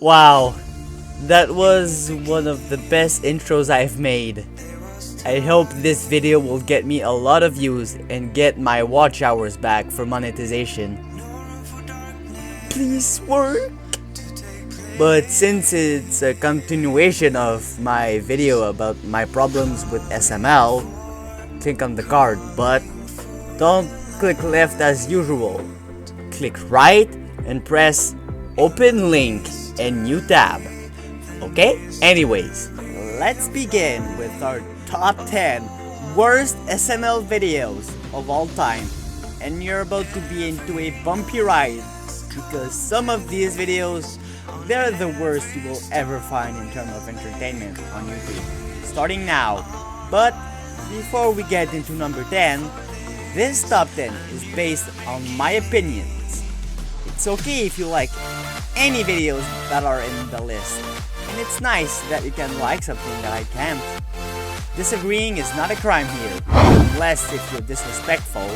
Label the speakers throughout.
Speaker 1: Wow, that was one of the best intros I've made. I hope this video will get me a lot of views and get my watch hours back for monetization. Please work! But since it's a continuation of my video about my problems with SML, click on the card, but don't click left as usual. Click right and press open link and new tab. Okay? Anyways, let's begin with our top 10 worst SML videos of all time. And you're about to be into a bumpy ride because some of these videos, they're the worst you will ever find in terms of entertainment on YouTube. Starting now. But before we get into number 10, this top 10 is based on my opinions. It's okay if you like any videos that are in the list. And it's nice that you can like something that I can't. Disagreeing is not a crime here, unless if you're disrespectful.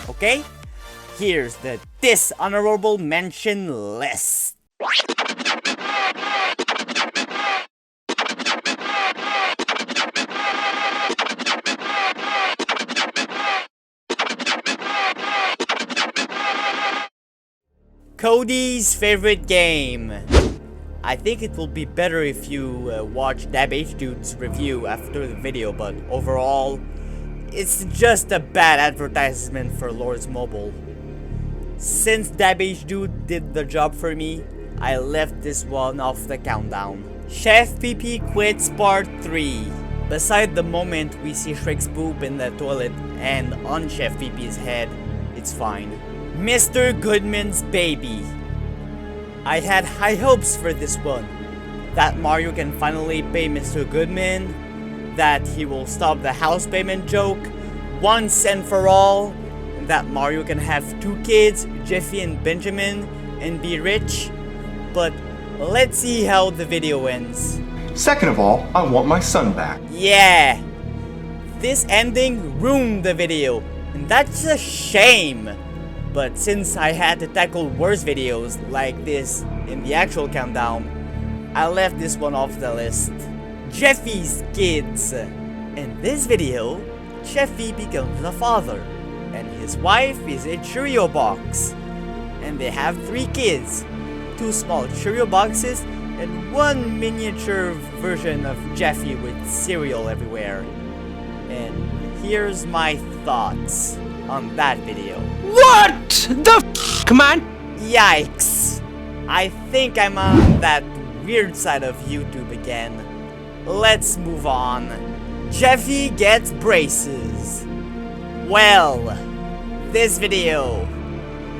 Speaker 1: Okay? Here's the Dishonorable Mention list. Cody's favorite game. I think it will be better if you watch DabHDude's review after the video, but overall, it's just a bad advertisement for Lords Mobile. Since DabHDude did the job for me, I left this one off the countdown. Chef PP Quits Part 3. Beside the moment we see Shrek's boob in the toilet and on Chef PP's head, it's fine. Mr. Goodman's Baby. I had high hopes for this one. That Mario can finally pay Mr. Goodman, that he will stop the house payment joke once and for all, and that Mario can have 2 kids, Jeffy and Benjamin, and be rich. But let's see how the video ends.
Speaker 2: Second of all, I want my son back.
Speaker 1: Yeah, this ending ruined the video, and that's a shame. But since I had to tackle worse videos like this in the actual countdown, I left this one off the list. Jeffy's Kids. In this video, Jeffy becomes a father, and his wife is a Cheerio box. And they have 3 kids, 2 small Cheerio boxes, and 1 miniature version of Jeffy with cereal everywhere. And here's my thoughts on that video.
Speaker 3: What the f***, man?
Speaker 1: Yikes! I think I'm on that weird side of YouTube again. Let's move on. Jeffy gets braces. Well, this video,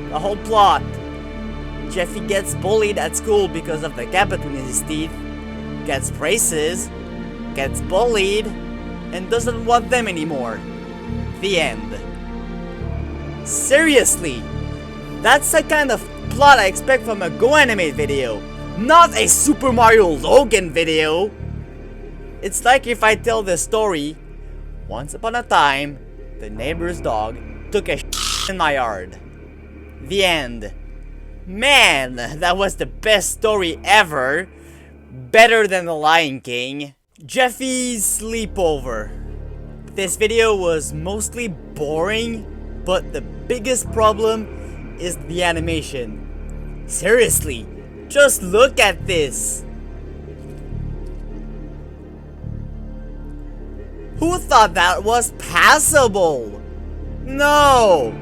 Speaker 1: the whole plot. Jeffy gets bullied at school because of the gap between his teeth, gets braces, gets bullied, and doesn't want them anymore. The end. Seriously, that's the kind of plot I expect from a GoAnimate video, not a SuperMarioLogan video. It's like if I tell the story, once upon a time, the neighbor's dog took a shit in my yard. The end. Man, that was the best story ever. Better than The Lion King. Jeffy's sleepover. This video was mostly boring, but the biggest problem is the animation. Seriously, just look at this. Who thought that was passable? No!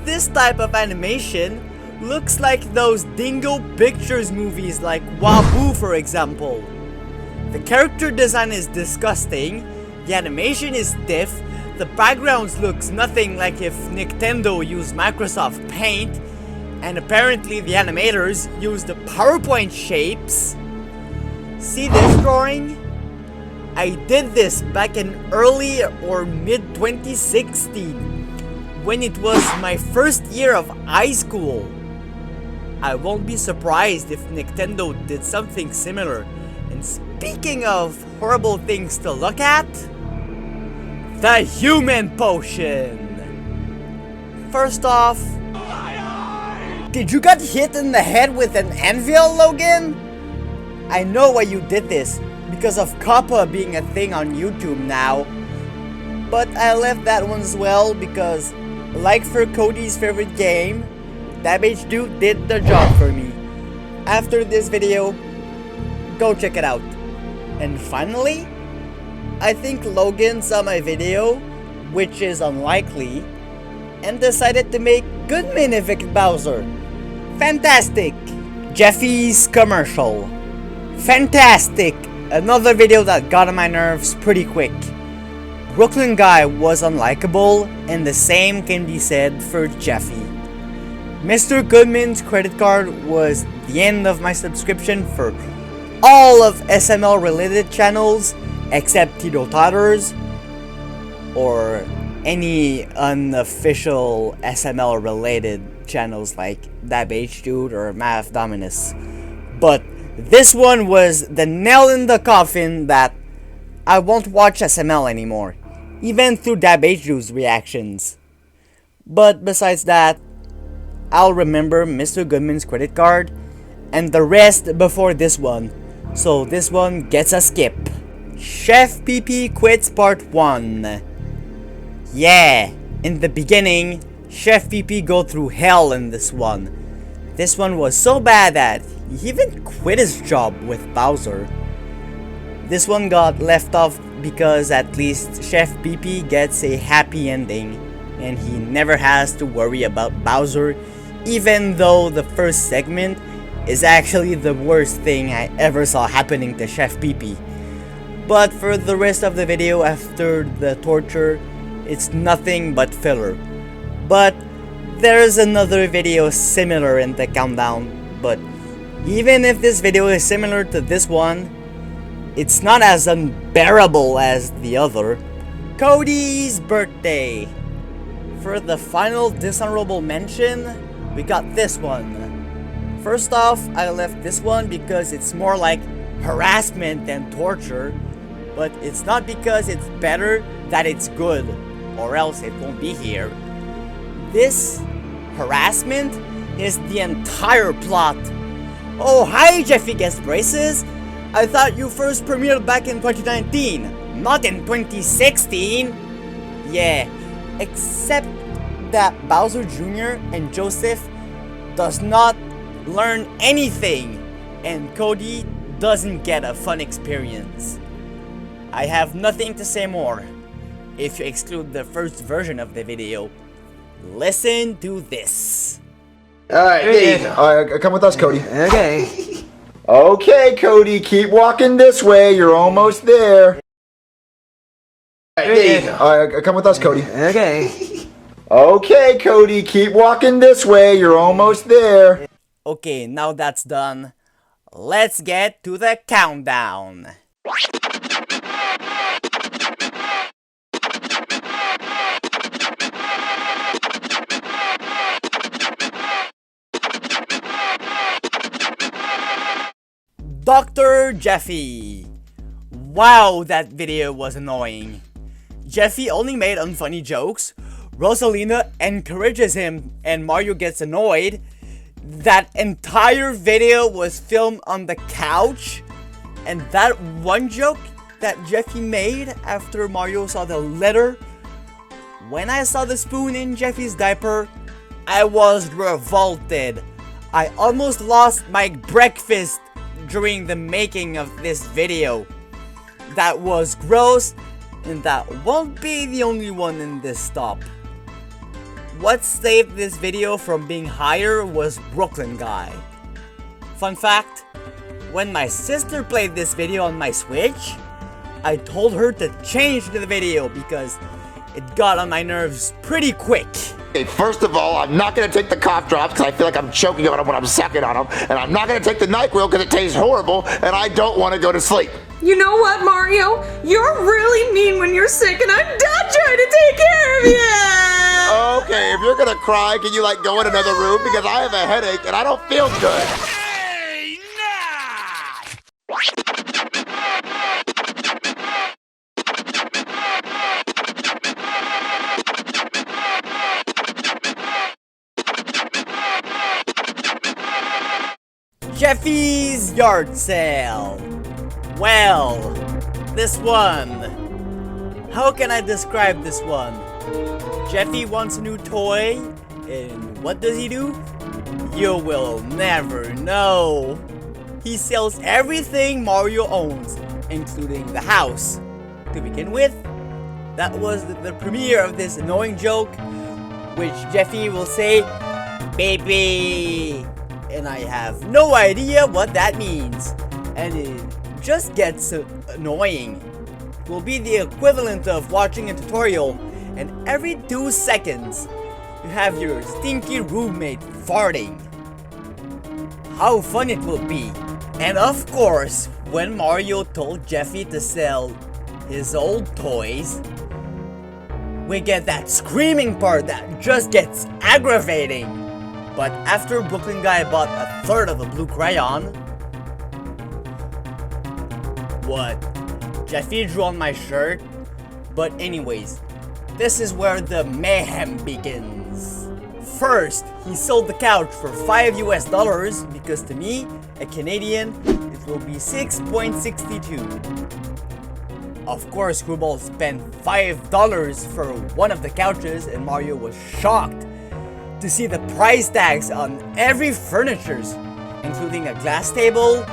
Speaker 1: This type of animation looks like those Dingo Pictures movies like Waboo, for example. The character design is disgusting, the animation is stiff, the backgrounds looks nothing like if Nintendo used Microsoft Paint, and apparently the animators used the PowerPoint shapes. See this drawing? I did this back in early or mid 2016, when it was my first year of high school. I won't be surprised if Nintendo did something similar. And speaking of horrible things to look at, the human potion! First off, did you get hit in the head with an anvil, Logan? I know why you did this, because of Kappa being a thing on YouTube now. But I left that one as well because, like for Cody's favorite game, Damage Dude did the job for me. After this video, go check it out. And finally, I think Logan saw my video, which is unlikely, and decided to make Goodman evict Bowser. Fantastic! Jeffy's commercial. Fantastic! Another video that got on my nerves pretty quick. Brooklyn Guy was unlikable, and the same can be said for Jeffy. Mr. Goodman's credit card was the end of my subscription for all of SML related channels except Tito Totters or any unofficial SML related channels like Damage Dude or Math Dominus. But this one was the nail in the coffin that I won't watch SML anymore, even through Damage Dude's reactions. But besides that, I'll remember Mr. Goodman's credit card and the rest before this one, so this one gets a skip. Chef PP Quits Part 1. Yeah, in the beginning, Chef PP go through hell in this one. This one was so bad that he even quit his job with Bowser. This one got left off because at least Chef PP gets a happy ending and he never has to worry about Bowser, even though the first segment is actually the worst thing I ever saw happening to Chef PP. But for the rest of the video after the torture, it's nothing but filler. But there's another video similar in the countdown, but even if this video is similar to this one, it's not as unbearable as the other. Cody's birthday. For the final dishonorable mention, we got this one. First off, I left this one because it's more like harassment than torture, but it's not because it's better that it's good, or else it won't be here. This harassment is the entire plot. Oh, hi Jeffy Guest Braces! I thought you first premiered back in 2019, not in 2016! Yeah, except that Bowser Jr. and Joseph does not learn anything, and Cody doesn't get a fun experience. I have nothing to say more, if you exclude the first version of the video. Listen to this.
Speaker 4: Alright, Dave. Alright, come with us, Cody.
Speaker 3: Okay.
Speaker 4: Okay, Cody, keep walking this way. You're almost there. Alright, Dave. Alright, come with us, Cody.
Speaker 3: Okay.
Speaker 4: Okay, Cody, keep walking this way. You're almost there.
Speaker 1: Okay, now that's done, let's get to the countdown. Dr. Jeffy. Wow, that video was annoying. Jeffy only made unfunny jokes, Rosalina encourages him, and Mario gets annoyed. That entire video was filmed on the couch, and that one joke that Jeffy made after Mario saw the letter, when I saw the spoon in Jeffy's diaper, I was revolted. I almost lost my breakfast during the making of this video. That was gross, and that won't be the only one in this stop. What saved this video from being higher was Brooklyn Guy. Fun fact, when my sister played this video on my Switch, I told her to change the video because it got on my nerves pretty quick.
Speaker 4: Okay, first of all, I'm not going to take the cough drops because I feel like I'm choking on them when I'm sucking on them. And I'm not going to take the NyQuil because it tastes horrible and I don't want to go to sleep.
Speaker 5: You know what, Mario? You're really mean when you're sick and I'm done trying to take care of you!
Speaker 4: Okay, if you're going to cry, can you like go in another room? Because I have a headache and I don't feel good.
Speaker 3: Hey, nah!
Speaker 1: Jeffy's yard sale. Well, this one. How can I describe this one? Jeffy wants a new toy, and what does he do? You will never know. He sells everything Mario owns, including the house. To begin with, that was the premiere of this annoying joke, which Jeffy will say, "Baby," and I have no idea what that means, and it just gets annoying. It will be the equivalent of watching a tutorial, and every 2 seconds, you have your stinky roommate farting. How fun it will be! And of course, when Mario told Jeffy to sell his old toys, we get that screaming part that just gets aggravating. But after Brooklyn Guy bought a third of a blue crayon, what? Jeffy drew on my shirt? But anyways, this is where the mayhem begins. First, he sold the couch for $5 US because to me, a Canadian, it will be 6.62. Of course, Screwball spent $5 for one of the couches and Mario was shocked to see the price tags on every furniture, including a glass table,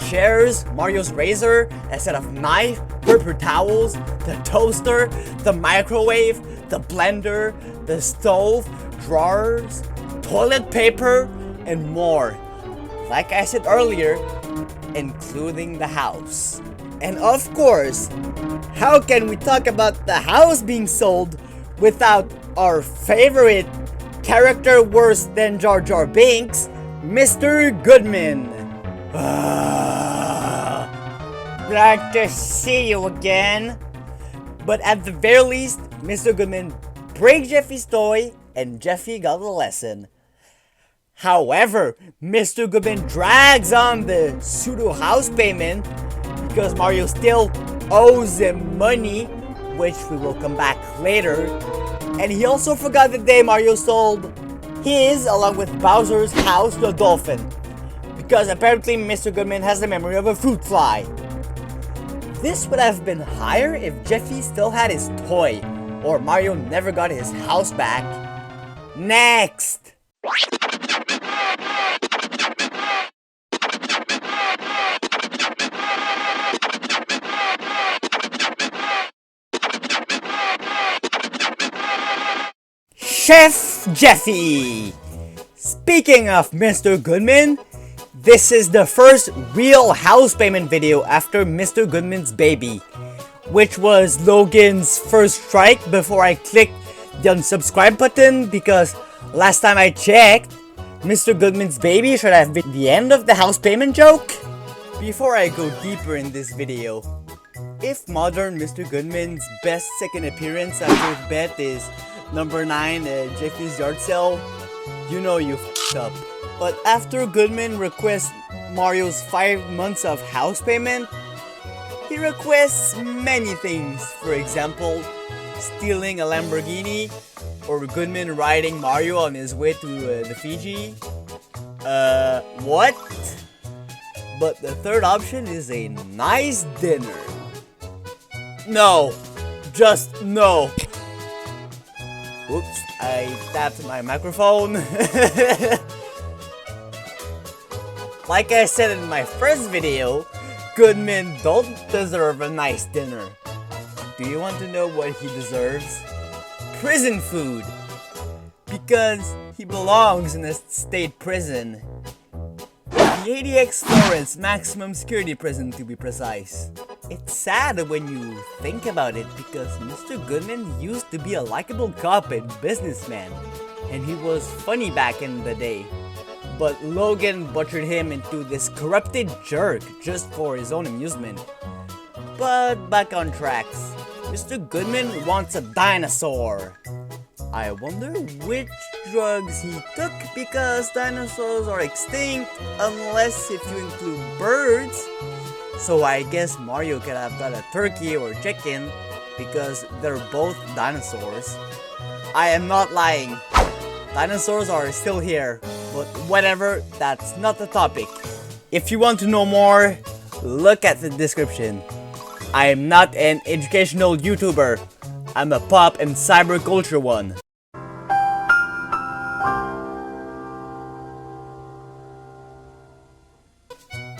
Speaker 1: chairs, Mario's razor, a set of knife, paper towels, the toaster, the microwave, the blender, the stove, drawers, toilet paper, and more. Like I said earlier, including the house. And of course, how can we talk about the house being sold without our favorite character worse than Jar Jar Binks, Mr. Goodman? Glad to see you again. But at the very least, Mr. Goodman breaks Jeffy's toy and Jeffy got a lesson. However, Mr. Goodman drags on the pseudo house payment because Mario still owes him money, which we will come back later. And he also forgot the day Mario sold his, along with Bowser's house, to a dolphin. Because apparently Mr. Goodman has the memory of a fruit fly. This would have been higher if Jeffy still had his toy, or Mario never got his house back. Next! Chef Jeffy! Speaking of Mr. Goodman, this is the first real house payment video after Mr. Goodman's baby, which was Logan's first strike before I clicked the unsubscribe button because last time I checked, Mr. Goodman's baby should have been the end of the house payment joke. Before I go deeper in this video, if modern Mr. Goodman's best second appearance after bet is number 9 at Jeffy's yard sale, you know you f***ed up. But after Goodman requests Mario's 5 months of house payment, he requests many things. For example, stealing a Lamborghini, or Goodman riding Mario on his way to the Fiji. What? But the third option is a nice dinner. No, just no. Oops, I tapped my microphone. Like I said in my first video, Goodman don't deserve a nice dinner. Do you want to know what he deserves? Prison food! Because he belongs in a state prison. The ADX Florence maximum security prison to be precise. It's sad when you think about it because Mr. Goodman used to be a likable cop and businessman, and he was funny back in the day. But Logan butchered him into this corrupted jerk just for his own amusement. But back on tracks, Mr. Goodman wants a dinosaur. I wonder which drugs he took because dinosaurs are extinct unless if you include birds. So I guess Mario could have got a turkey or chicken because they're both dinosaurs. I am not lying. Dinosaurs are still here, but whatever, that's not the topic. If you want to know more, look at the description. I am not an educational YouTuber. I'm a pop and cyberculture one.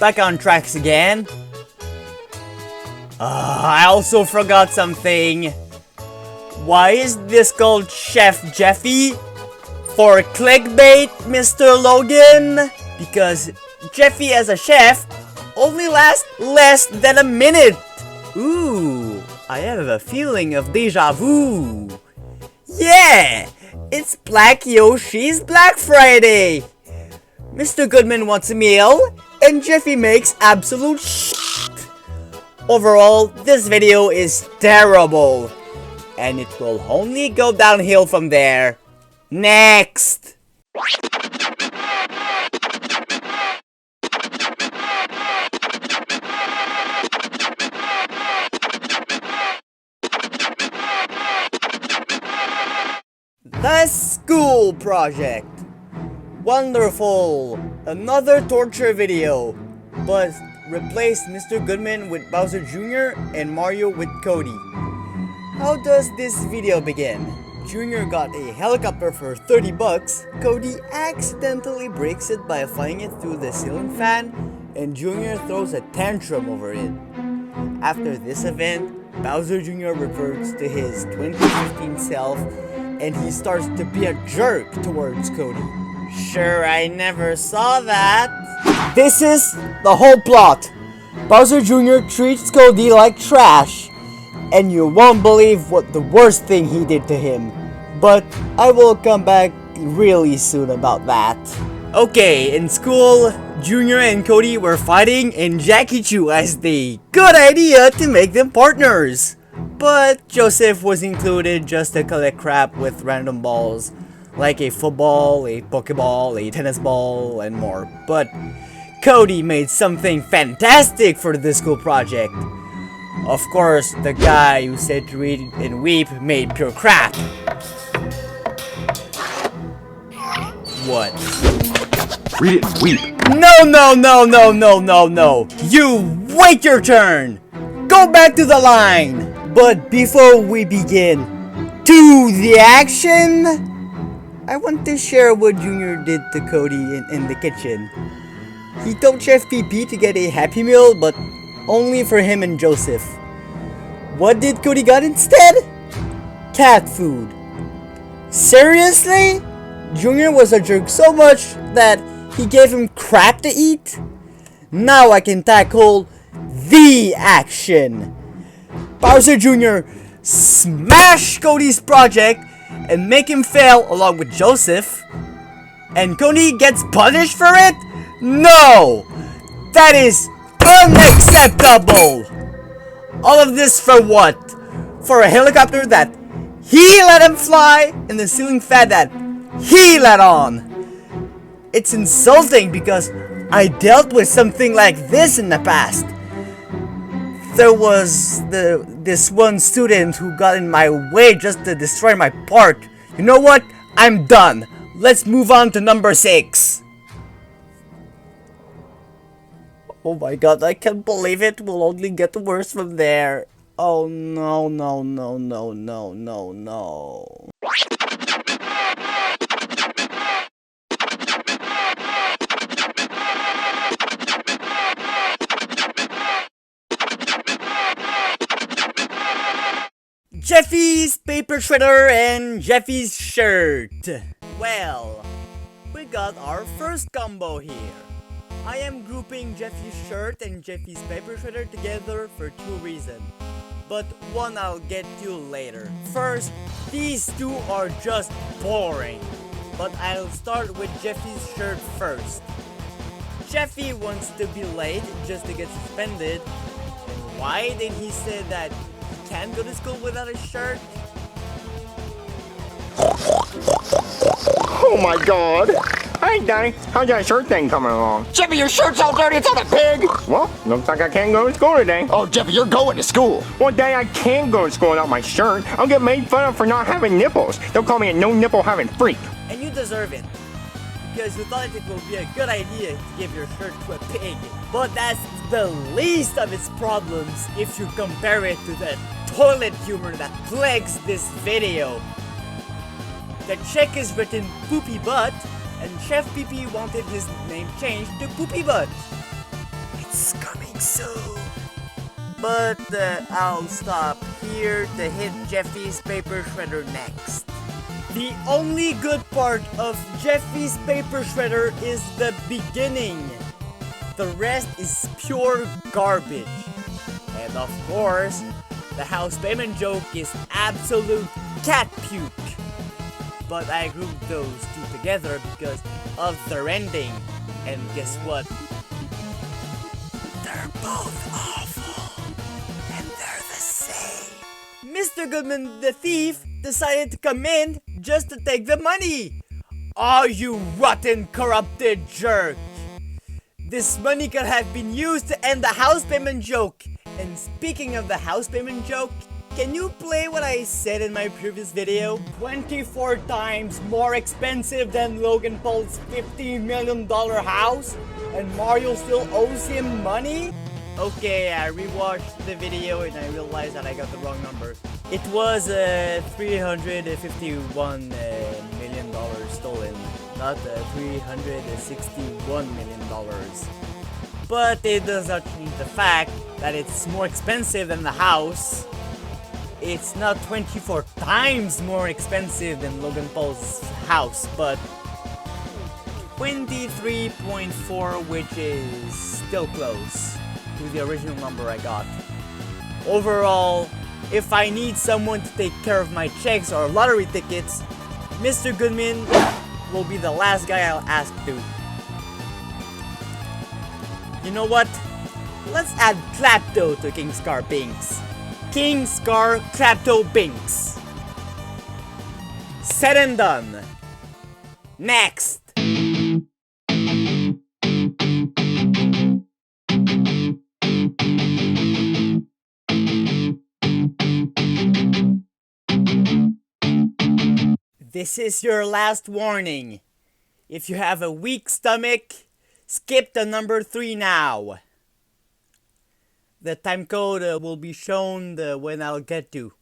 Speaker 1: Back on tracks again. I also forgot something. Why is this called Chef Jeffy? For clickbait, Mr. Logan? Because Jeffy as a chef only lasts less than a minute. Ooh, I have a feeling of deja vu. Yeah, it's Black Yoshi's Black Friday. Mr. Goodman wants a meal, and Jeffy makes absolute shit. Overall, this video is terrible, and it will only go downhill from there. Next! The school project. Wonderful! Another torture video, but replace Mr. Goodman with Bowser Jr. and Mario with Cody. How does this video begin? Jr. got a helicopter for 30 bucks, Cody accidentally breaks it by flying it through the ceiling fan, and Jr. throws a tantrum over it. After this event, Bowser Jr. reverts to his 2015 self, and he starts to be a jerk towards Cody. Sure, I never saw that. This is the whole plot. Bowser Jr. treats Cody like trash, and you won't believe what the worst thing he did to him. But I will come back really soon about that. Okay, in school, Junior and Cody were fighting, and Jackie Chu has the good idea to make them partners. But Joseph was included just to collect crap with random balls, like a football, a pokeball, a tennis ball, and more. But Cody made something fantastic for the school project. Of course, the guy who said to read and weep made pure crap. What?
Speaker 2: Read it and weep.
Speaker 1: No. You wait your turn. Go back to the line. But before we begin, to the action, I want to share what Junior did to Cody in the kitchen. He told Chef PP to get a Happy Meal, but only for him and Joseph. What did Cody got instead? Cat food. Seriously? Junior was a jerk so much that he gave him crap to eat? Now I can tackle the action. Bowser Jr. smash Cody's project and make him fail along with Joseph. And Cody gets punished for it? No! That is unacceptable! All of this for what? For a helicopter that he let him fly and the ceiling fan that he let on. It's insulting because I dealt with something like this in the past. There was this one student who got in my way just to destroy my part. You know what? I'm done. Let's move on to number 6. Oh my god, I can't believe it. Will only get worse from there. Oh no. Jeffy's paper shredder and Jeffy's shirt. Well, we got our first combo here. I am grouping Jeffy's shirt and Jeffy's paper shredder together for 2 reasons. But one I'll get to later. First, these two are just boring. But I'll start with Jeffy's shirt first. Jeffy wants to be late just to get suspended. And why did he say that he can't go to school without a shirt?
Speaker 4: Oh my god. Hey, Daddy, how's that shirt thing coming along? Jeffy, your shirt's all dirty, it's on a pig! Well, looks like I can't go to school today. Oh, Jeffy, you're going to school. Well, Daddy, I can't go to school without my shirt. I'll get made fun of for not having nipples. They'll call me a no-nipple-having freak.
Speaker 1: And you deserve it. because you thought it would be a good idea to give your shirt to a pig. But that's the least of its problems if you compare it to the toilet humor that plagues this video. The check is written Poopy Butt, and Chef PP wanted his name changed to Poopy Butt. It's coming soon. But I'll stop here to hit Jeffy's paper shredder next. The only good part of Jeffy's paper shredder is the beginning. The rest is pure garbage. And of course, the house payment joke is absolute cat puke. But I grouped those two together because of their ending. And guess what? They're both awful. And they're the same. Mr. Goodman the thief decided to come in just to take the money. Oh, you rotten, corrupted jerk. This money could have been used to end the house payment joke. And speaking of the house payment joke, can you play what I said in my previous video? 24 times more expensive than Logan Paul's $50 million house? And Mario still owes him money? Okay, I rewatched the video and I realized that I got the wrong number. It was $351 million stolen, not $361 million. But it does not change the fact that it's more expensive than the house. It's not 24 times more expensive than Logan Paul's house, but 23.4, which is still close to the original number I got. Overall, if I need someone to take care of my checks or lottery tickets, Mr. Goodman will be the last guy I'll ask to. You know what? Let's add Clapto to King Scar Binks. King Scar Clapto Binks. Said and done. Next. This is your last warning. If you have a weak stomach, skip to number 3 now. The time code will be shown when I'll get to.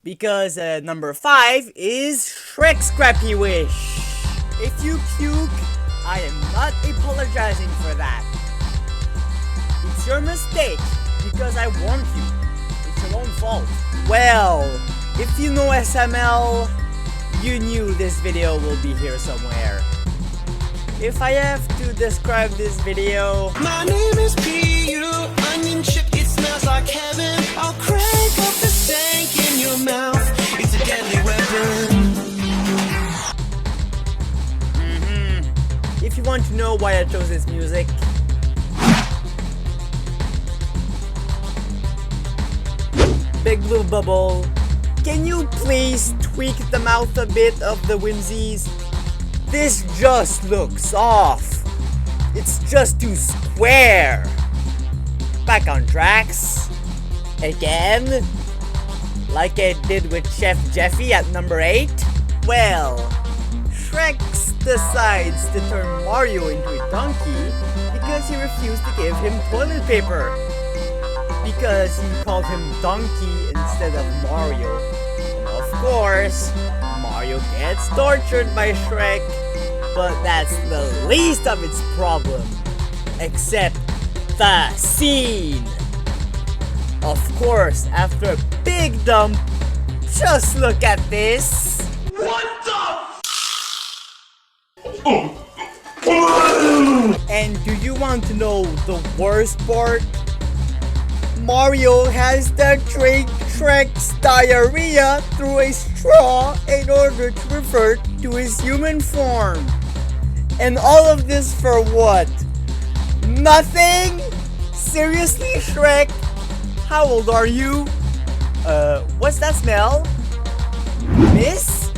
Speaker 1: Because number 5 is Shrek's Scrappy Wish. If you puke, I am not apologizing for that. It's your mistake because I warned you. It's your own fault. Well, if you know SML, you knew this video will be here somewhere. If I have to describe this video,
Speaker 6: my name is P.U. Onion chip, it smells like heaven. I'll crank up the stank in your mouth. It's a deadly weapon.
Speaker 1: If you want to know why I chose this music, Big Blue Bubble, can you please tweak the mouth a bit of the whimsies? This just looks off. It's just too square. Back on tracks. Again? Like I did with Chef Jeffy at number 8? Well, Shrek decides to turn Mario into a donkey because he refused to give him toilet paper. Because he called him Donkey instead of Mario. And of course, Mario gets tortured by Shrek, but that's the least of its problem. Except the scene. Of course, after a big dump, just look at this.
Speaker 3: What the?
Speaker 1: And do you want to know the worst part? Mario has to drink Shrek's diarrhea through a straw in order to revert to his human form. And all of this for what? Nothing? Seriously, Shrek? How old are you? What's that smell? Miss?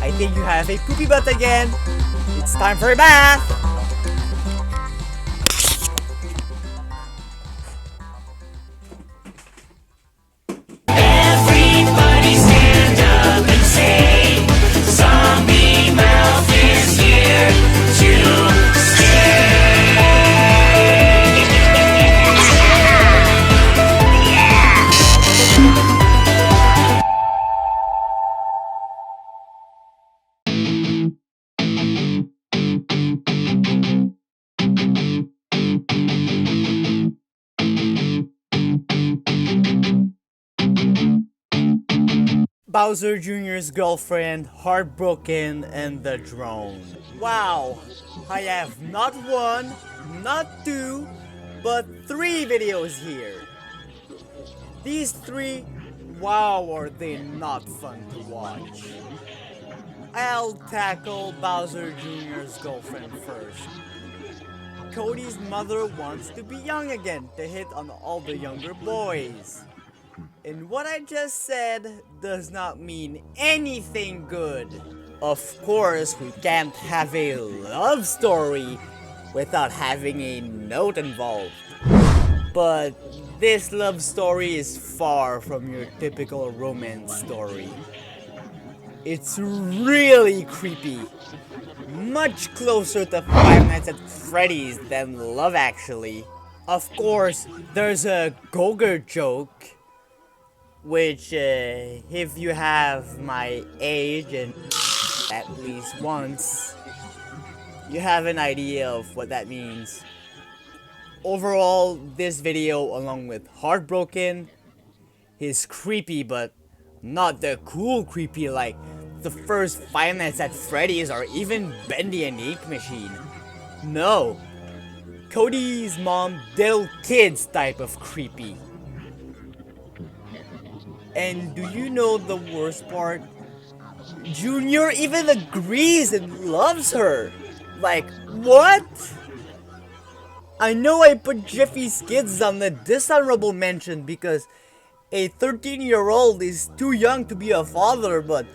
Speaker 1: I think you have a poopy butt again. It's time for a bath.
Speaker 6: Everybody stand up and say, zombie mouth.
Speaker 1: Bowser Jr.'s girlfriend, Heartbroken, and the drone. Wow, I have not one, not two, but 3 videos here. These 3, wow, are they not fun to watch. I'll tackle Bowser Jr.'s girlfriend first. Cody's mother wants to be young again to hit on all the younger boys. And what I just said does not mean anything good. Of course, we can't have a love story without having a note involved. But this love story is far from your typical romance story. It's really creepy. Much closer to Five Nights at Freddy's than Love Actually. Of course, there's a Gogurt joke, which if you have my age and at least once, you have an idea of what that means. Overall, this video, along with Heartbroken, is creepy, but not the cool creepy like the first Five Nights at Freddy's or even Bendy and Ink Machine. No, Cody's mom diddle kids type of creepy. And do you know the worst part? Junior even agrees and loves her. Like, what? I know I put Jeffy's kids on the dishonorable mention because a 13-year-old is too young to be a father, but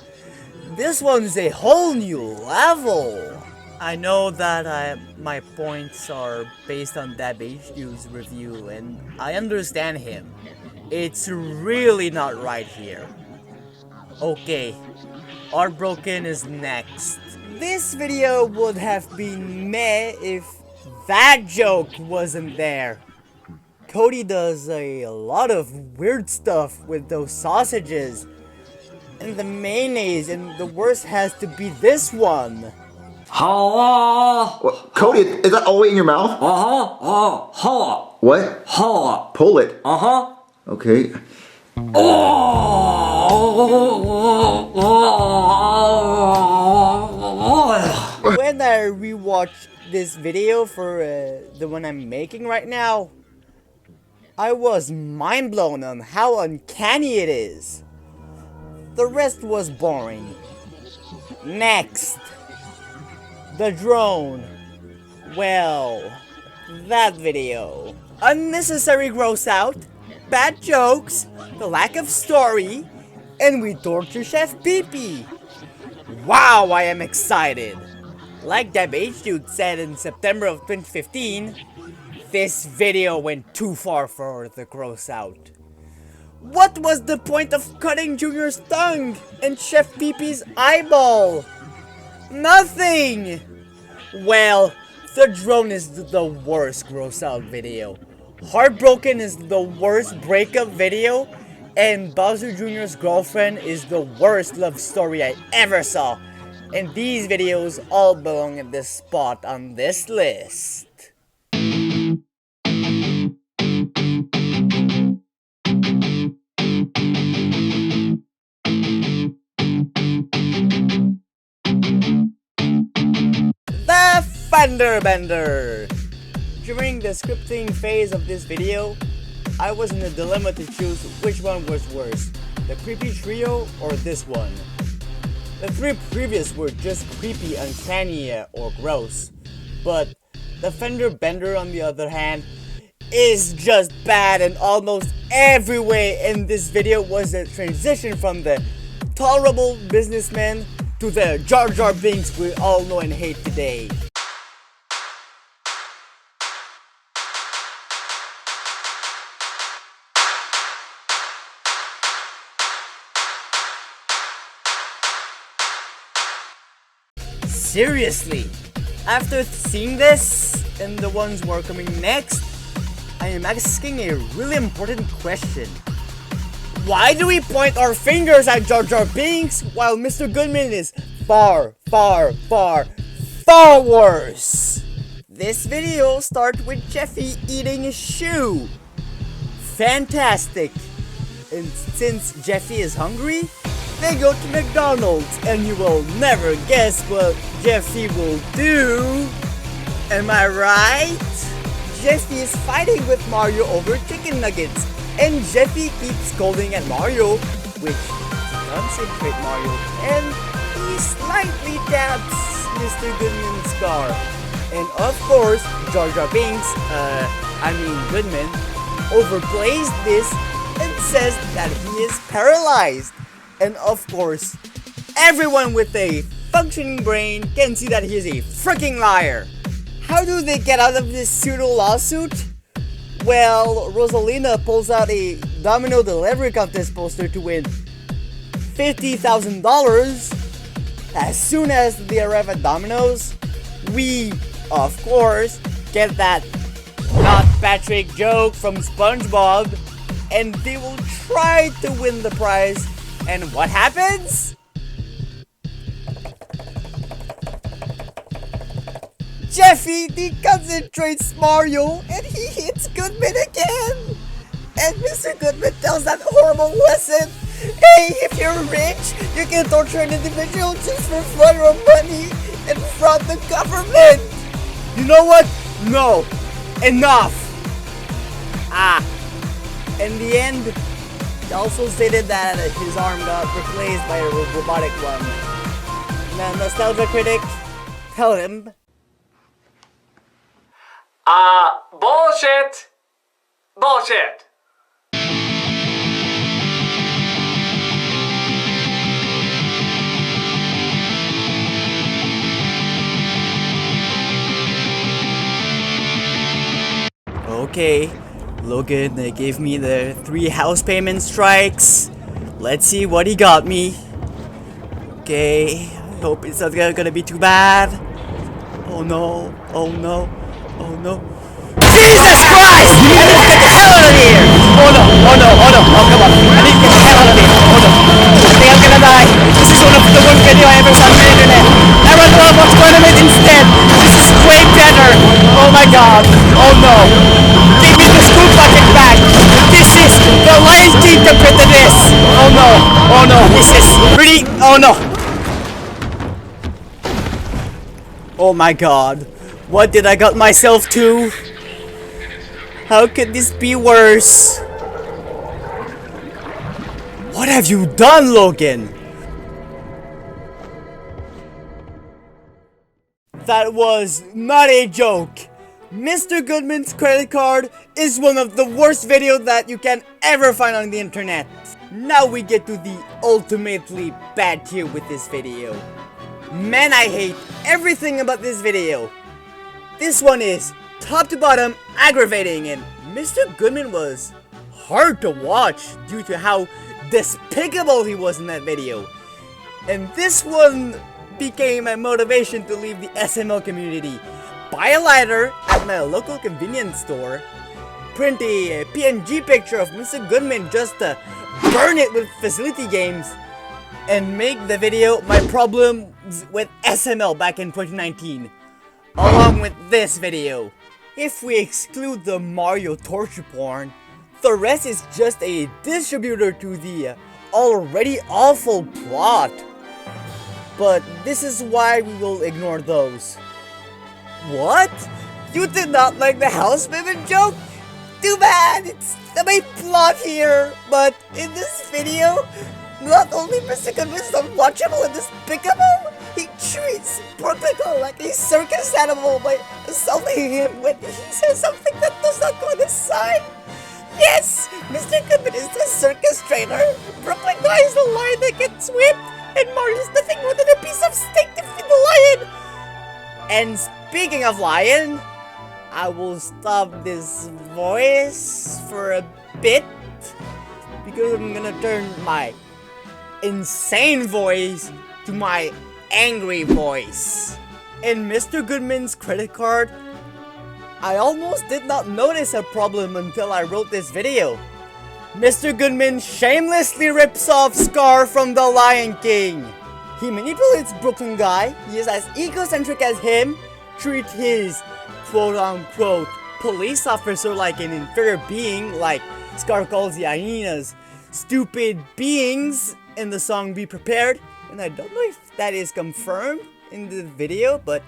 Speaker 1: this one's a whole new level. I know that my points are based on DabHD's review, and I understand him. It's really not right here. Okay, Heartbroken is next. This video would have been meh if that joke wasn't there. Cody does a lot of weird stuff with those sausages and the mayonnaise, and the worst has to be this one.
Speaker 7: Hello?
Speaker 2: What? Cody, is that all the way in your mouth?
Speaker 7: Uh-huh. Oh, hello.
Speaker 2: What?
Speaker 7: Hello.
Speaker 2: Pull it.
Speaker 7: Uh-huh.
Speaker 2: Okay.
Speaker 1: When I rewatched this video for the one I'm making right now, I was mind blown on how uncanny it is. The rest was boring. Next, the drone. Well, that video. Unnecessary gross out, bad jokes, the lack of story, and we torture Chef Pee-Pee. Wow, I am excited. Like DabHD said in September of 2015, this video went too far for the gross out. What was the point of cutting Junior's tongue and Chef Pee-Pee's eyeball? Nothing! Well, the drone is the worst gross out video. Heartbroken is the worst breakup video, and Bowser Jr.'s girlfriend is the worst love story I ever saw. And these videos all belong at this spot on this list. The Fender Bender! During the scripting phase of this video, I was in a dilemma to choose which one was worse, the creepy trio or this one. The 3 previous were just creepy, uncanny, or gross, but the Fender Bender on the other hand is just bad in almost every way, and this video was a transition from the tolerable businessman to the Jar Jar Binks we all know and hate today. Seriously, after seeing this and the ones who are coming next, I am asking a really important question. Why do we point our fingers at Jar Jar Binks while Mr. Goodman is far, far, far, far worse? This video starts with Jeffy eating a shoe. Fantastic. And since Jeffy is hungry, they go to McDonald's, and you will never guess what Jeffy will do. Am I right? Jeffy is fighting with Mario over chicken nuggets, and Jeffy keeps scolding at Mario, which concentrate Mario, and he slightly taps Mr. Goodman's car. And of course, Jar Jar Binks, Goodman, overplays this and says that he is paralyzed. And of course, everyone with a functioning brain can see that he is a freaking liar. How do they get out of this pseudo lawsuit? Well, Rosalina pulls out a Domino delivery contest poster to win $50,000. As soon as they arrive at Domino's, we, of course, get that not Patrick joke from SpongeBob, and they will try to win the prize. And what happens? Jeffy deconcentrates Mario and he hits Goodman again. And Mr. Goodman tells that horrible lesson. Hey, if you're rich, you can torture an individual just for fun or money and fraud the government. You know what? No. Enough. In the end, he also stated that his arm got replaced by a robotic one. Now, Nostalgia Critic, tell him.
Speaker 7: Bullshit! Bullshit!
Speaker 1: Okay, Logan, they gave me the 3 house payment strikes. Let's see what he got me. Okay, I hope it's not gonna be too bad. Oh no, oh no, oh no. Jesus Christ! I need to get the hell out of here! Oh no, oh no, oh no, oh come on. I need to get the hell out of here. Oh no. I think I'm gonna die. This is one of the worst video I ever saw on the internet. I rather watch tournament instead. This is way better. Oh my god. Oh no. Give me the scoop bucket back. This is the Lions team compared to this. Oh no. Oh no. This is pretty. Oh no. Oh my god. What did I got myself to? How could this be worse? What have you done, Logan? That was not a joke. Mr. Goodman's credit card is one of the worst videos that you can ever find on the internet. Now we get to the ultimately bad tier with this video. Man, I hate everything about this video. This one is top to bottom aggravating, and Mr. Goodman was hard to watch due to how despicable he was in that video. And this one became my motivation to leave the SML community. Buy a lighter at my local convenience store, print a PNG picture of Mr. Goodman just to burn it with facility games, and make the video my problems with SML back in 2019, along with this video. If we exclude the Mario torture porn, the rest is just a distributor to the already awful plot. But this is why we will ignore those. What? You did not like the house women joke? Too bad, it's the main plot here. But in this video, not only Mr. Goodman is unwatchable and despicable, he treats Brooklyn like a circus animal by assaulting him when he says something that does not go on his side. Yes, Mr. Goodman is the circus trainer. Brooklyn Guy is the lion that gets whipped, and Mario's nothing more than a piece of steak to feed the lion. And speaking of lion, I will stop this voice for a bit because I'm gonna turn my insane voice to my angry voice. In Mr. Goodman's credit card, I almost did not notice a problem until I wrote this video. Mr. Goodman shamelessly rips off Scar from The Lion King. He manipulates Brooklyn Guy, he is as egocentric as him, treats his quote-unquote police officer like an inferior being, like Scar calls the hyenas stupid beings, in the song Be Prepared, and I don't know if that is confirmed in the video, but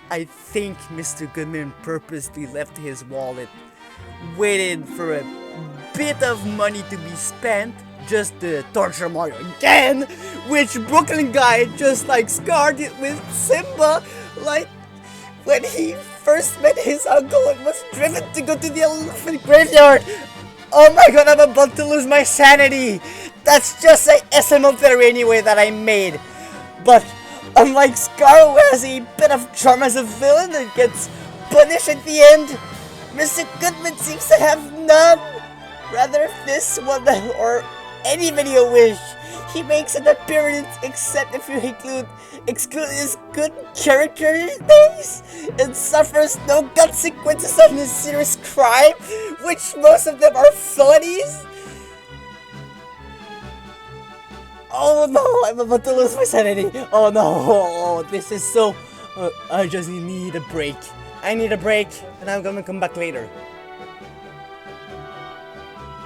Speaker 1: I think Mr. Goodman purposely left his wallet, waited for a bit of money to be spent just to torture Mario again, which Brooklyn guy just like scarred it with Simba, like when he first met his uncle and was driven to go to the elephant graveyard. Oh my god, I'm about to lose my sanity. That's just a SML theory anyway that I made. But unlike Scar, who has a bit of charm as a villain and gets punished at the end, Mr. Goodman seems to have none. Rather, if this one or any video wish, he makes an appearance except if you exclude his good character days and suffers no consequences on his serious crime, which most of them are felonies. Oh no, I'm about to lose my sanity. Oh no, oh, this is so... I just need a break. I need a break, and I'm gonna come back later.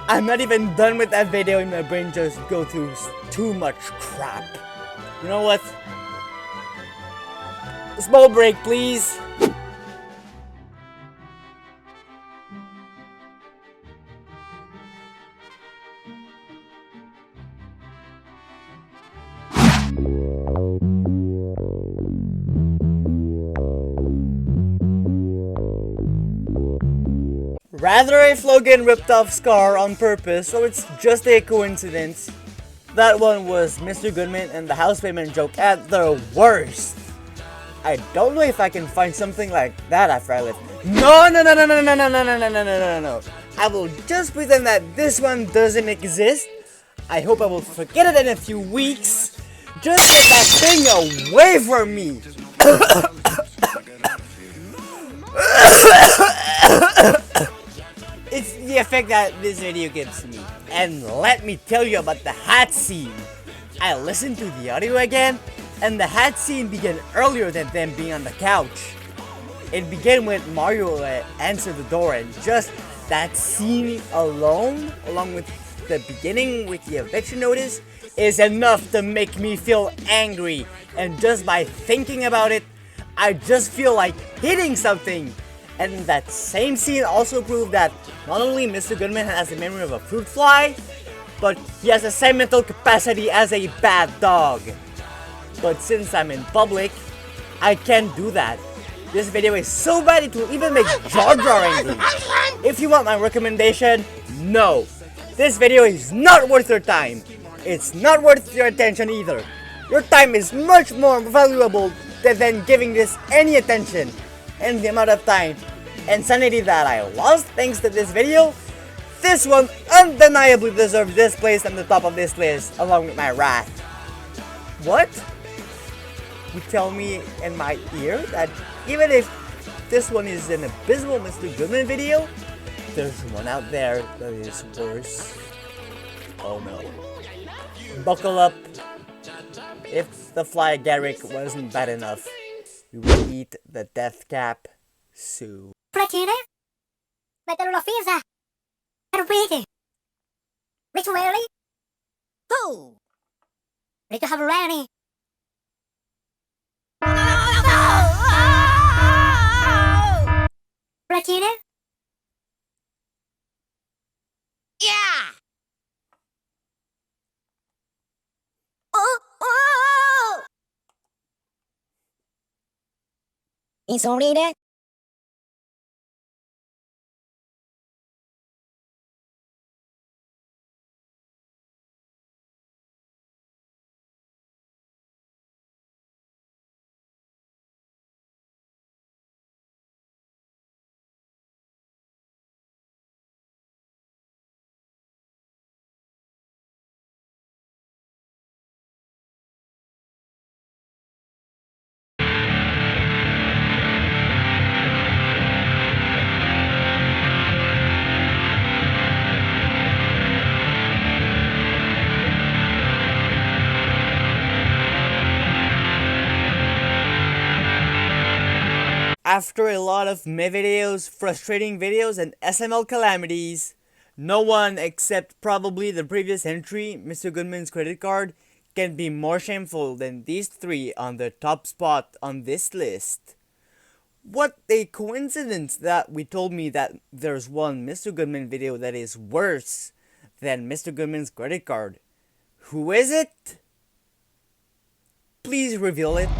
Speaker 1: I'm not even done with that video and my brain just goes through too much crap. You know what? A small break, please. Rather if Logan ripped off Scar on purpose, or it's just a coincidence, that one was Mr. Goodman and the house payment joke at their worst. I don't know if I can find something like that after I live. No. I will just pretend that this one doesn't exist. I hope I will forget it in a few weeks. Just get that thing away from me. It's the effect that this video gives me. And let me tell you about the hat scene. I listened to the audio again, and the hat scene began earlier than them being on the couch. It began with Mario answered the door, and just that scene alone, along with the beginning with the eviction notice, is enough to make me feel angry. And just by thinking about it, I just feel like hitting something. And that same scene also proved that not only Mr. Goodman has the memory of a fruit fly, but he has the same mental capacity as a bad dog. But since I'm in public, I can't do that. This video is so bad it will even make Jar Jar angry. If you want my recommendation, no. This video is not worth your time. It's not worth your attention either. Your time is much more valuable than giving this any attention. And the amount of time and sanity that I lost thanks to this video, this one undeniably deserves this place on the top of this list along with my wrath. What? You tell me in my ear that even if this one is an abysmal Mr. Goodman video, there's one out there that is worse. Oh no. Buckle up. If the fly Garrick wasn't bad enough, we will eat the death cap soon.
Speaker 8: Platine, Meteorolofisa, Arwege, Ritually, Who? Rita Havarani. Platine? Yeah! Oh! Insolite?
Speaker 1: After a lot of me videos, frustrating videos, and SML calamities, No one except probably the previous entry, Mr. Goodman's credit card, can be more shameful than these three on the top spot on this list. What a coincidence that we told me that there's one Mr. Goodman video that is worse than Mr. Goodman's credit card. Who is it? Please reveal it.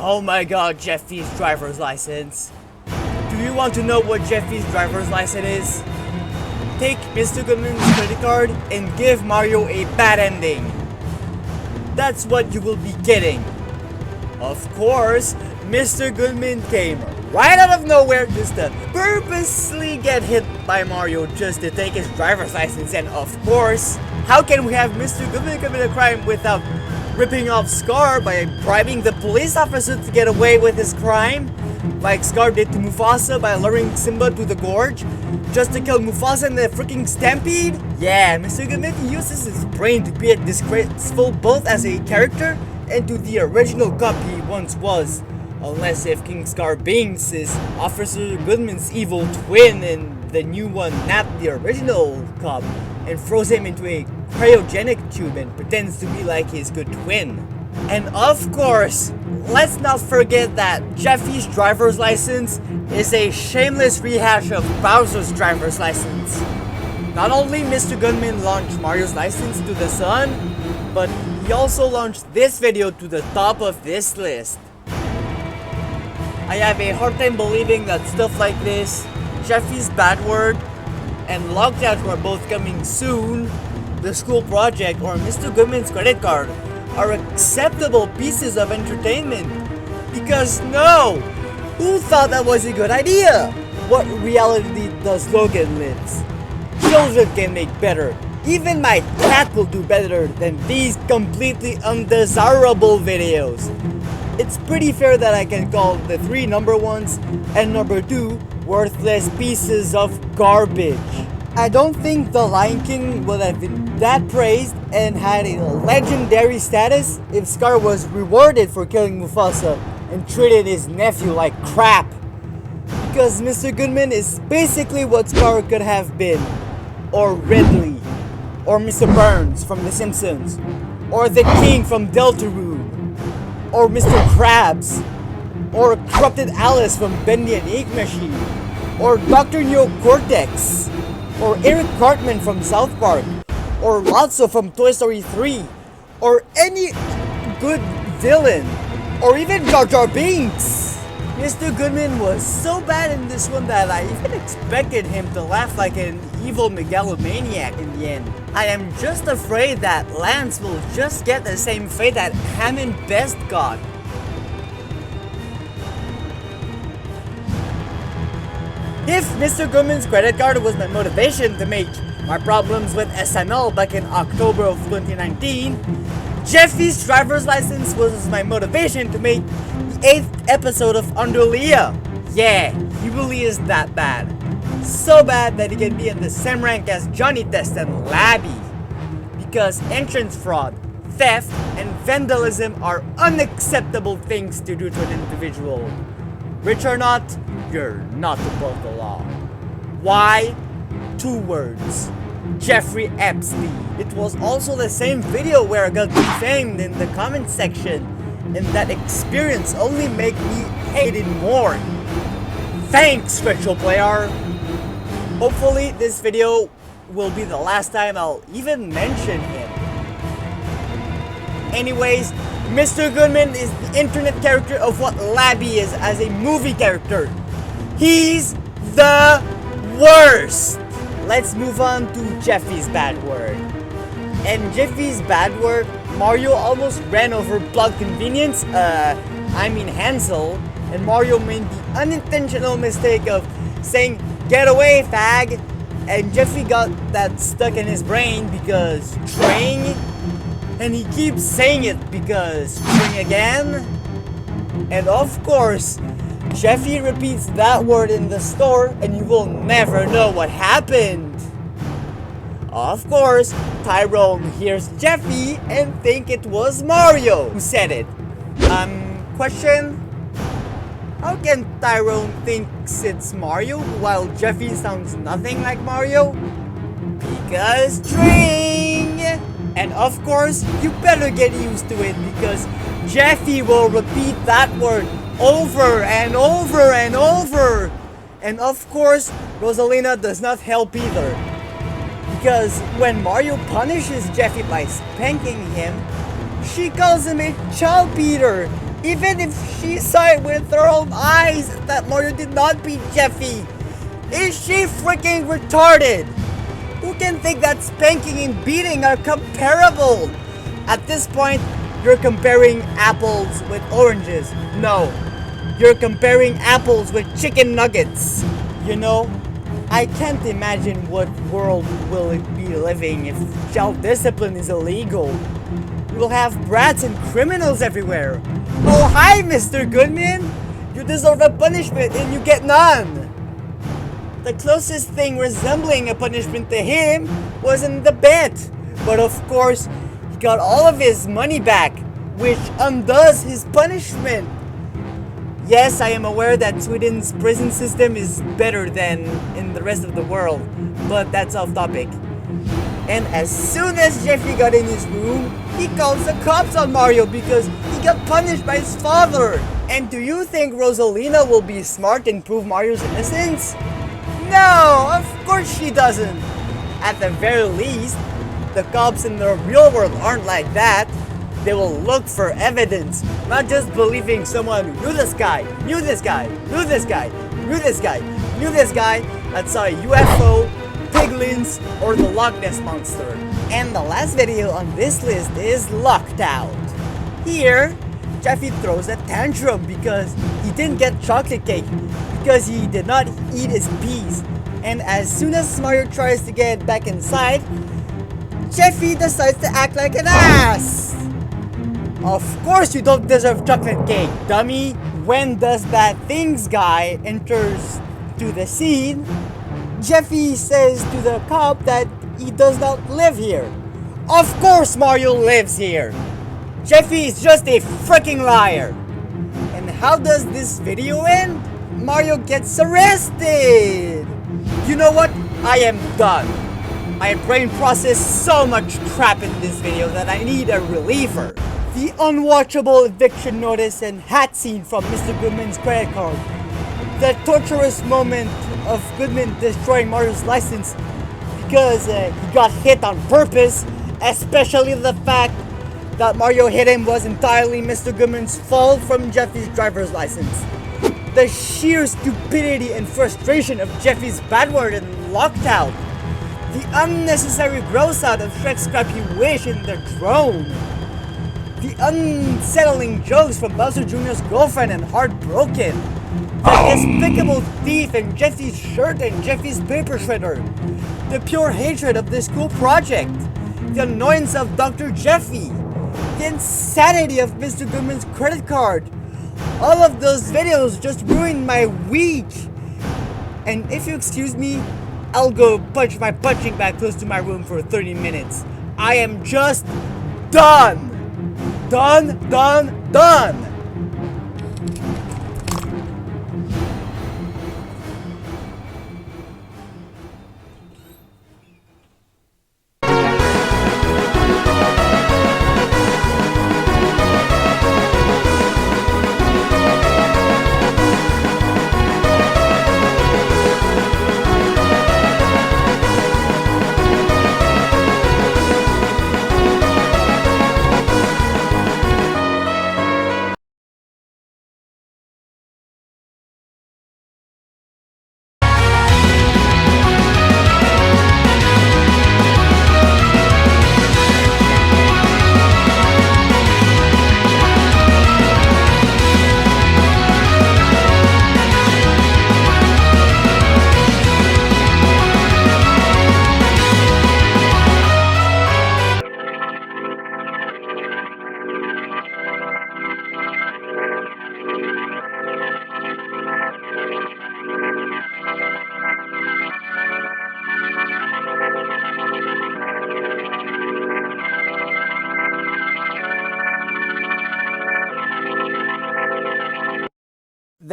Speaker 1: Oh my god, Jeffy's driver's license. Do you want to know what Jeffy's driver's license is? Take Mr. Goodman's credit card and give Mario a bad ending. That's what you will be getting. Of course, Mr. Goodman came right out of nowhere just to purposely get hit by Mario just to take his driver's license. And of course, how can we have Mr. Goodman commit a crime without ripping off Scar by bribing the police officer to get away with his crime? Like Scar did to Mufasa by luring Simba to the gorge just to kill Mufasa in the freaking stampede? Yeah, Mr. Goodman uses his brain to be disgraceful both as a character and to the original cop he once was. Unless if King Scar Binks is Officer Goodman's evil twin and the new one napped the original cop and throws him into a cryogenic tube and pretends to be like his good twin. And of course, let's not forget that Jeffy's driver's license is a shameless rehash of Bowser's driver's license. Not only Mr. Goodman launched Mario's license to the sun, but he also launched this video to the top of this list. I have a hard time believing that stuff like this, Jeffy's bad word, and Lockdown who are both coming soon, the school project, or Mr. Goodman's credit card are acceptable pieces of entertainment. Because no! Who thought that was a good idea? What reality does Logan live? Children can make better. Even my cat will do better than these completely undesirable videos. It's pretty fair that I can call the 3 number 1s and number 2 worthless pieces of garbage. I don't think The Lion King would have been that praised and had a legendary status if Scar was rewarded for killing Mufasa and treated his nephew like crap. Because Mr. Goodman is basically what Scar could have been, or Ridley, or Mr. Burns from The Simpsons, or the King from Deltarune, or Mr. Krabs, or Corrupted Alice from Bendy and Ink Machine, or Dr. Neocortex, or Eric Cartman from South Park, or Lotso from Toy Story 3, or any good villain, or even Jar Jar Binks. Mr. Goodman was so bad in this one that I even expected him to laugh like an evil megalomaniac in the end. I am just afraid that Lance will just get the same fate that Hammond Best got. If Mr. Goodman's credit card was my motivation to make my problems with SML back in October of 2019, Jeffy's driver's license was my motivation to make the 8th episode of Under Leah. Yeah, he really is that bad. So bad that he can be in the same rank as Johnny Test and Labby. Because entrance fraud, theft, and vandalism are unacceptable things to do to an individual. Rich or not, you're not above the law. Why? 2 words. Jeffrey Epstein. It was also the same video where I got defamed in the comment section, and that experience only made me hate it more. Thanks, virtual player! Hopefully this video will be the last time I'll even mention him. Anyways, Mr. Goodman is the internet character of what Labby is as a movie character. He's the worst! Let's move on to Jeffy's bad word. And Jeffy's bad word, Mario almost ran over Plug Convenience, Hansel, and Mario made the unintentional mistake of saying, "Get away, fag!" And Jeffy got that stuck in his brain because string, and he keeps saying it because string again. And of course, Jeffy repeats that word in the store and you will never know what happened. Of course, Tyrone hears Jeffy and think it was Mario who said it. Question? How can Tyrone thinks it's Mario while Jeffy sounds nothing like Mario? Because string! And of course, you better get used to it because Jeffy will repeat that word over and over and over. And of course, Rosalina does not help either. Because when Mario punishes Jeffy by spanking him, she calls him a child beater. Even if she saw it with her own eyes that Mario did not beat Jeffy. Is she freaking retarded? Who can think that spanking and beating are comparable? At this point, you're comparing apples with oranges. No, you're comparing apples with chicken nuggets. You know, I can't imagine what world will it be living if child discipline is illegal. We will have brats and criminals everywhere. Oh, hi, Mr. Goodman. You deserve a punishment and you get none. The closest thing resembling a punishment to him was in the bet. But of course, he got all of his money back, which undoes his punishment. Yes, I am aware that Sweden's prison system is better than in the rest of the world, but that's off topic. And as soon as Jeffy got in his room, he calls the cops on Mario because he got punished by his father. And do you think Rosalina will be smart and prove Mario's innocence? No, of course she doesn't. At the very least, the cops in the real world aren't like that. They will look for evidence, not just believing someone knew this guy, knew this guy, knew this guy, knew this guy, knew this guy that saw a UFO, piglins, or the Loch Ness Monster. And the last video on this list is Locked Out. Here, Jeffy throws a tantrum because he didn't get chocolate cake because he did not eat his peas. And as soon as Mario tries to get back inside, Jeffy decides to act like an ass. Of course you don't deserve chocolate cake, dummy. When does that things guy enters to the scene, Jeffy says to the cop that he does not live here. Of course Mario lives here. Jeffy is just a freaking liar. And how does this video end? Mario gets arrested. You know what? I am done. My brain processed so much crap in this video that I need a reliever. The unwatchable eviction notice and hat scene from Mr. Goodman's credit card. The torturous moment of Goodman destroying Mario's license because he got hit on purpose, especially the fact that Mario hit him was entirely Mr. Goodman's fault from Jeffy's driver's license. The sheer stupidity and frustration of Jeffy's bad word and Locked Out. The unnecessary gross out of Shrek's scrappy wish in the drone. The unsettling jokes from Bowser Jr.'s girlfriend and Heartbroken. The despicable thief in Jeffy's shirt and Jeffy's paper shredder. The pure hatred of the school project. The annoyance of Dr. Jeffy. The insanity of Mr. Goodman's credit card. All of those videos just ruined my week. And if you excuse me, I'll go punch my punching bag close to my room for 30 minutes. I am just done. Done.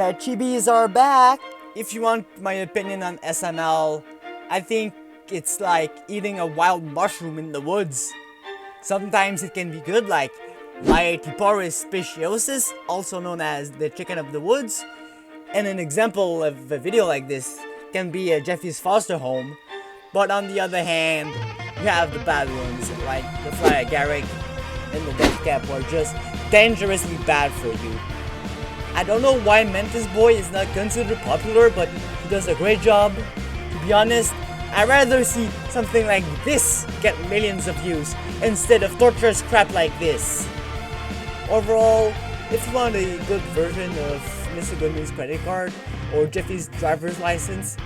Speaker 1: The chibis are back! If you want my opinion on SML, I think it's like eating a wild mushroom in the woods. Sometimes it can be good, like Peliha.ip speciosus, also known as the chicken of the woods. And an example of a video like this can be Jeffy's foster home. But on the other hand, you have the bad ones, like the fly agaric and the death cap, who are just dangerously bad for you. I don't know why Mantis Boy is not considered popular, but he does a great job. To be honest, I'd rather see something like this get millions of views instead of torturous crap like this. Overall, if you want a good version of Mr. Goodman's credit card or Jeffy's driver's license,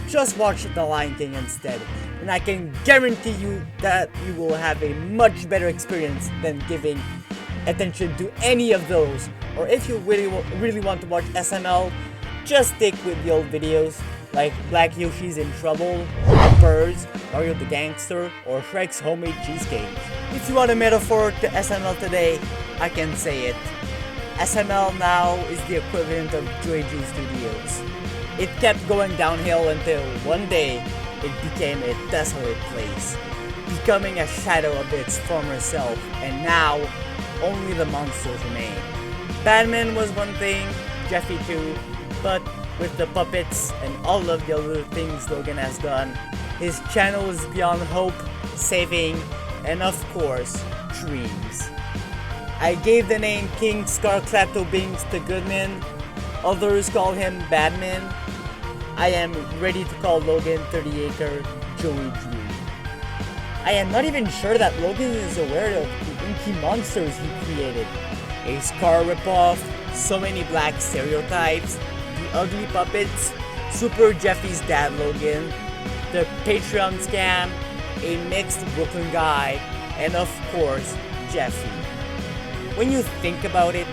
Speaker 1: just watch The Lion King instead, and I can guarantee you that you will have a much better experience than giving attention to any of those. Or if you really want to watch SML, just stick with the old videos like Black Yoshi's in Trouble, Birds, Mario the Gangster, or Shrek's Homemade Cheesecake. If you want a metaphor to SML today, I can say it. SML now is the equivalent of Joy G Studios. It kept going downhill until one day it became a desolate place, becoming a shadow of its former self, and now only the monsters remain. Batman was one thing, Jeffy too, but with the puppets and all of the other things Logan has done, his channel is beyond hope, saving, and of course, dreams. I gave the name King Scar Binks to Goodman, others call him Badman. I am ready to call Logan 30-acre Joey Drew. I am not even sure that Logan is aware of the inky monsters he created. A Scar ripoff, so many black stereotypes, the ugly puppets, Super Jeffy's dad Logan, the Patreon scam, a mixed Brooklyn guy, and of course, Jeffy. When you think about it,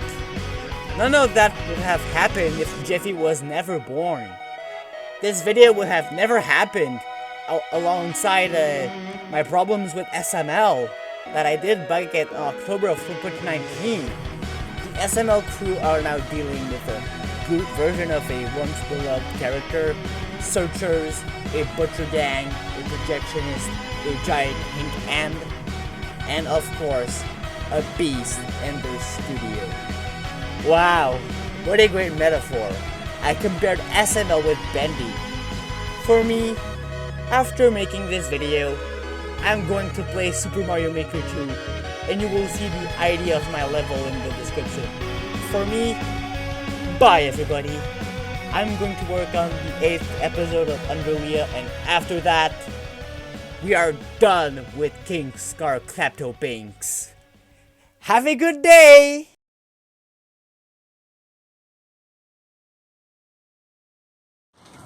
Speaker 1: none of that would have happened if Jeffy was never born. This video would have never happened alongside my problems with SML that I did back in October of 2019. The SML crew are now dealing with a brute version of a once beloved character, searchers, a butcher gang, a projectionist, a giant pink hand, and of course, a beast in their studio. Wow, what a great metaphor. I compared SML with Bendy. For me, after making this video, I'm going to play Super Mario Maker 2, and you will see the ID of my level in the description. For me, bye everybody. I'm going to work on the 8th episode of Underlia, and after that, we are done with King Scar Binks. Have a good day!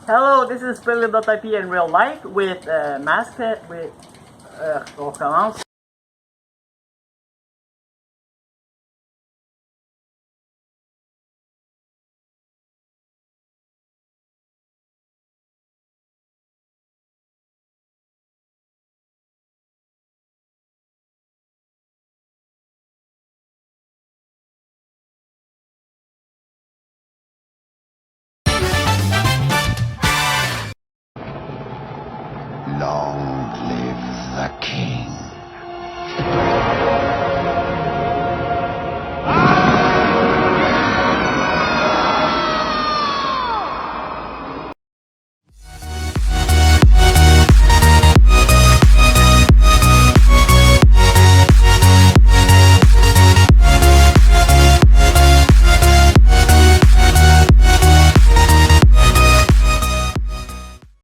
Speaker 1: Hello, this is Peliha.ip in real life with Maskhead with on commence.